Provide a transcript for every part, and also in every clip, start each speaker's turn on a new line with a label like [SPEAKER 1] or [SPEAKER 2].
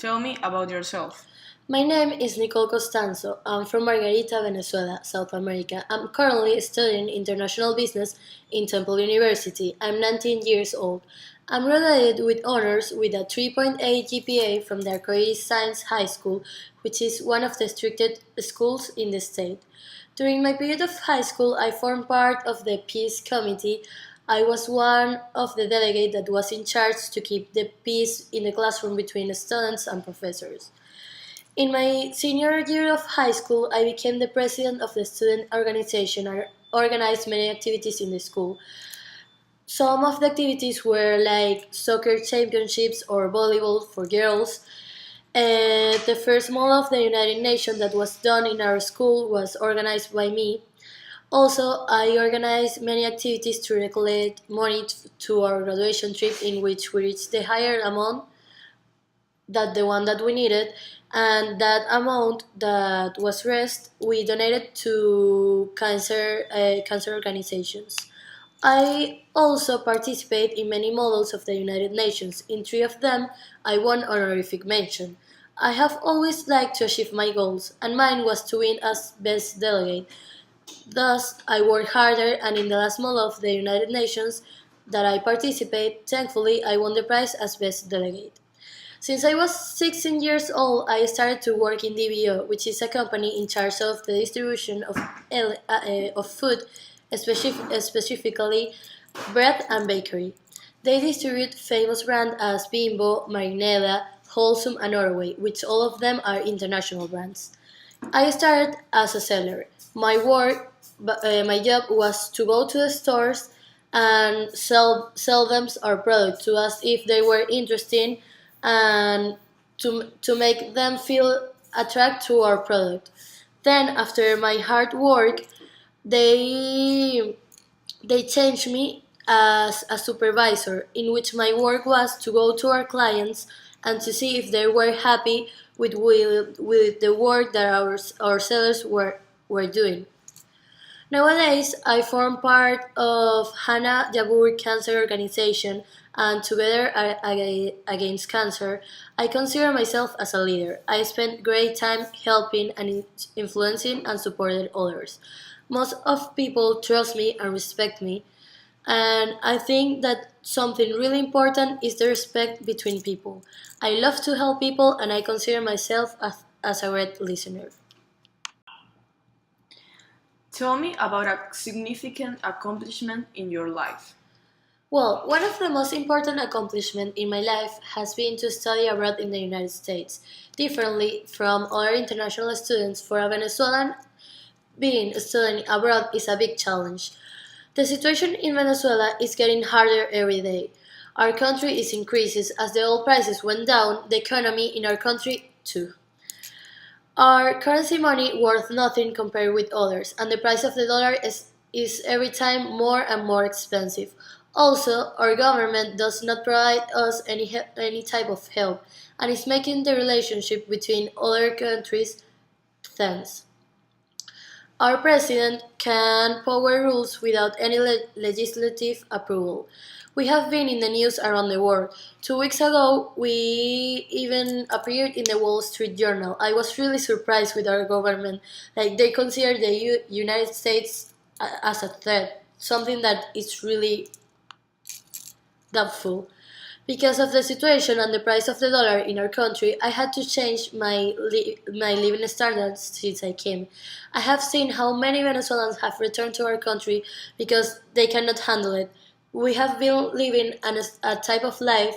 [SPEAKER 1] Tell me about yourself.
[SPEAKER 2] My name is Nicole Costanzo. I'm from Margarita, Venezuela, South America. I'm currently studying international business in Temple University. I'm 19 years old. I'm graduated with honors with a 3.8 GPA from the Arcoiris Science High School, which is one of the strictest schools in the state. During my period of high school, I formed part of the Peace Committee. I was one of the delegates that was in charge to keep the peace in the classroom between students and professors. In my senior year of high school, I became the president of the student organization and organized many activities in the school. Some of the activities were like soccer championships or volleyball for girls. The first Mall of the United Nations that was done in our school was organized by me. Also, I organized many activities to collect money to our graduation trip in which we reached the higher amount that the one that we needed, and that amount that was raised we donated to cancer organizations. I also participate in many models of the United Nations. In three of them, I won honorific mention. I have always liked to achieve my goals, and mine was to win as best delegate. Thus, I worked harder, and in the last model of the United Nations that I participate, thankfully, I won the prize as best delegate. Since I was 16 years old, I started to work in DBO, which is a company in charge of the distribution of food, specifically bread and bakery. They distribute famous brands as Bimbo, Marinela, Wholesome, and Norway, which all of them are international brands. I started as a seller. My job was to go to the stores and sell them our product to ask if they were interested and to make them feel attracted to our product. Then, after my hard work, they they changed me as a supervisor, in which my work was to go to our clients and to see if they were happy with the work that our sellers were doing. Nowadays, I form part of Hannah Jabur Cancer Organization, and together against cancer, I consider myself as a leader. I spend great time helping and influencing and supporting others. Most of people trust me and respect me, and I think that something really important is the respect between people. I love to help people, and I consider myself as a great listener.
[SPEAKER 1] Tell me about a significant accomplishment in your life.
[SPEAKER 2] Well, one of the most important accomplishments in my life has been to study abroad in the United States. Differently from other international students, for a Venezuelan, being studying abroad is a big challenge. The situation in Venezuela is getting harder every day. Our country is increases as the oil prices went down, the economy in our country too. Our currency money worth nothing compared with others, and the price of the dollar is every time more and more expensive. Also, our government does not provide us any type of help, and is making the relationship between other countries tense. Our president can power rules without any legislative approval. We have been in the news around the world. 2 weeks ago, we even appeared in the Wall Street Journal. I was really surprised with our government. Like, they consider the United States as a threat, something that is really doubtful. Because of the situation and the price of the dollar in our country, I had to change my living standards since I came. I have seen how many Venezuelans have returned to our country because they cannot handle it. We have been living a type of life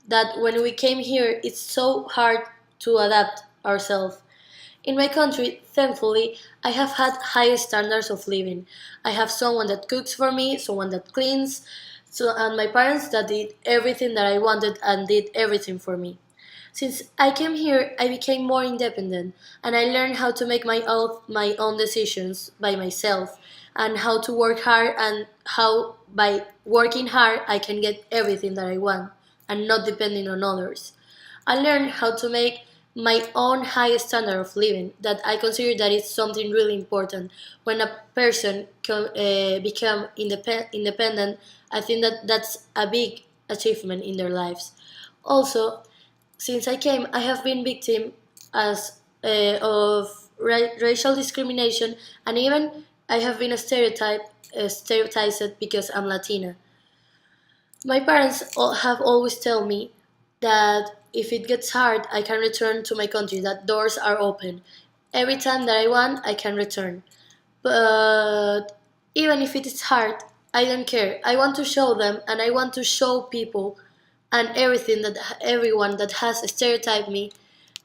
[SPEAKER 2] that when we came here, it's so hard to adapt ourselves. In my country, thankfully, I have had high standards of living. I have someone that cooks for me, someone that cleans, and my parents that did everything that I wanted and did everything for me. Since I came here, I became more independent, and I learned how to make my own decisions by myself, and how to work hard, and how by working hard I can get everything that I want and not depending on others. I learned how to make my own high standard of living that I consider that is something really important. When a person become independent, I think that that's a big achievement in their lives. Also, Since I came, I have been victim as of racial discrimination, and even I have been stereotyped because I'm Latina. My parents have always told me that if it gets hard, I can return to my country, that doors are open. Every time that I want, I can return. But even if it is hard, I don't care. I want to show them and I want to show people and everyone that has stereotyped me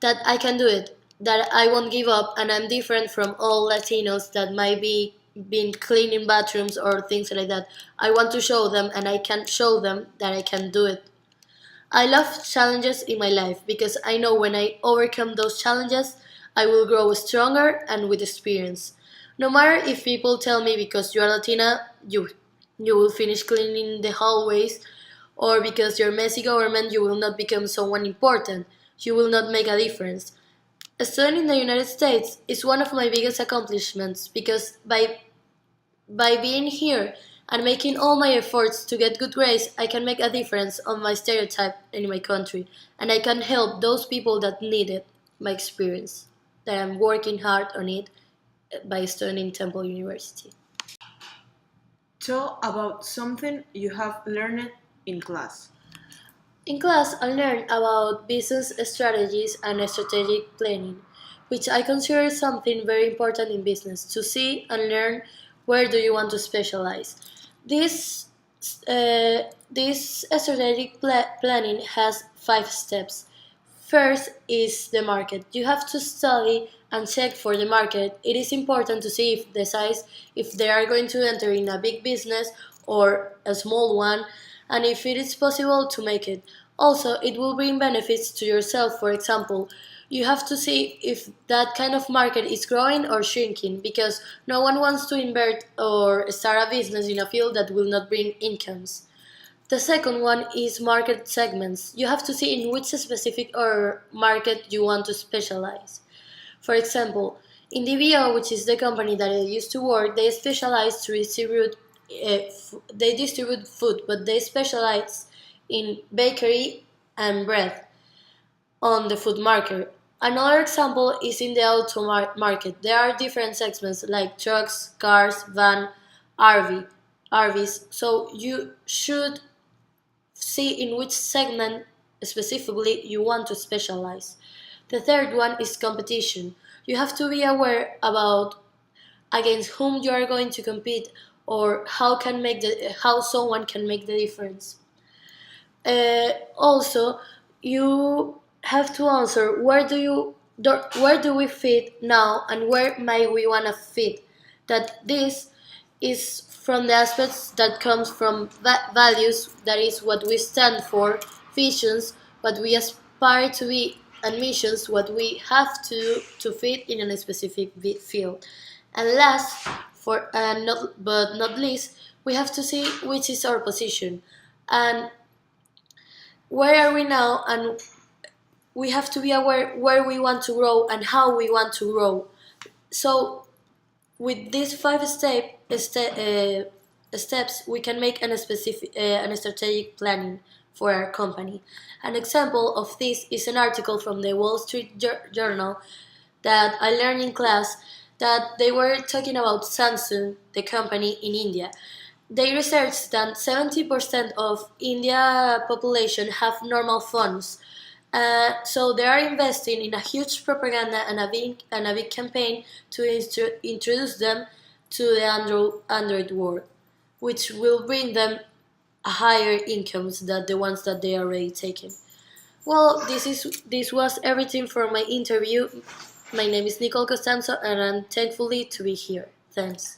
[SPEAKER 2] that I can do it, that I won't give up and I'm different from all Latinos that might be been cleaning bathrooms or things like that. I want to show them and I can show them that I can do it. I love challenges in my life because I know when I overcome those challenges, I will grow stronger and with experience. No matter if people tell me because you are Latina, you will finish cleaning the hallways, or because you're messy government, you will not become someone important. You will not make a difference. Studying in the United States is one of my biggest accomplishments because by being here and making all my efforts to get good grades, I can make a difference on my stereotype in my country, and I can help those people that need it, my experience, that I'm working hard on it by studying Temple University.
[SPEAKER 1] Tell about something you have learned in class.
[SPEAKER 2] In class, I learned about business strategies and strategic planning, which I consider something very important in business to see and learn where do you want to specialize. This this strategic planning has 5 steps. First is the market. You have to study and check for the market. It is important to see if the size, if they are going to enter in a big business or a small one, and if it is possible to make it. Also, it will bring benefits to yourself. For example, you have to see if that kind of market is growing or shrinking because no one wants to invest or start a business in a field that will not bring incomes. The second one is market segments. You have to see in which specific or market you want to specialize. For example, in DBO, which is the company that I used to work, they specialize to distribute they distribute food, but they specialize in bakery and bread on the food market. Another example is in the auto market. There are different segments like trucks, cars, van, RV, RVs. So you should see in which segment specifically you want to specialize. The third one is competition. You have to be aware about against whom you are going to compete or how someone can make the difference. Also, you have to answer where do we fit now and where might we want to fit. That this is from the aspects that comes from values, that is what we stand for, visions, what we aspire to be, and missions, what we have to fit in a specific field. And last, not least, we have to see which is our position and where are we now, and we have to be aware where we want to grow and how we want to grow. So with these steps, we can make an strategic planning for our company. An example of this is an article from the Wall Street Journal that I learned in class that they were talking about Samsung, the company in India. They researched that 70% of India population have normal phones. So they are investing in a huge propaganda and a big campaign to introduce them to the Android world, which will bring them a higher incomes than the ones that they are already taking. Well, this was everything for my interview. My name is Nicole Costanzo, and I'm thankfully to be here. Thanks.